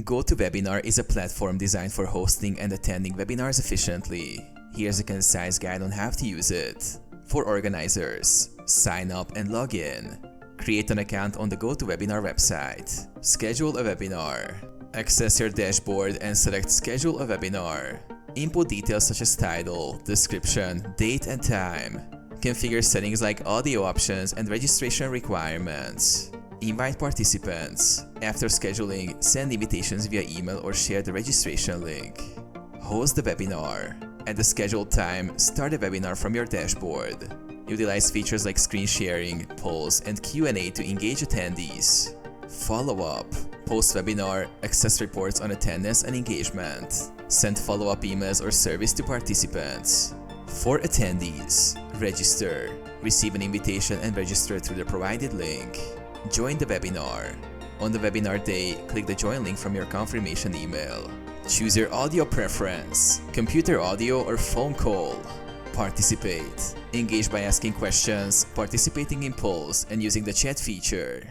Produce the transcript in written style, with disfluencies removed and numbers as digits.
GoToWebinar is a platform designed for hosting and attending webinars efficiently. Here's a concise guide on how to use it. For organizers, sign up and log in. Create an account on the GoToWebinar website. Schedule a webinar. Access your dashboard and select Schedule a webinar. Input details such as title, description, date and time. Configure settings like audio options and registration requirements. Invite participants. After scheduling, send invitations via email or share the registration link. Host the webinar. At the scheduled time, start the webinar from your dashboard. Utilize features like screen sharing, polls, and Q&A to engage attendees. Follow up. Post-webinar, access reports on attendance and engagement. Send follow-up emails or surveys to participants. For attendees, register. Receive an invitation and register through the provided link. Join the webinar. On the webinar day, click the join link from your confirmation email. Choose your audio preference, computer audio or phone call. Participate. Engage by asking questions, participating in polls, and using the chat feature.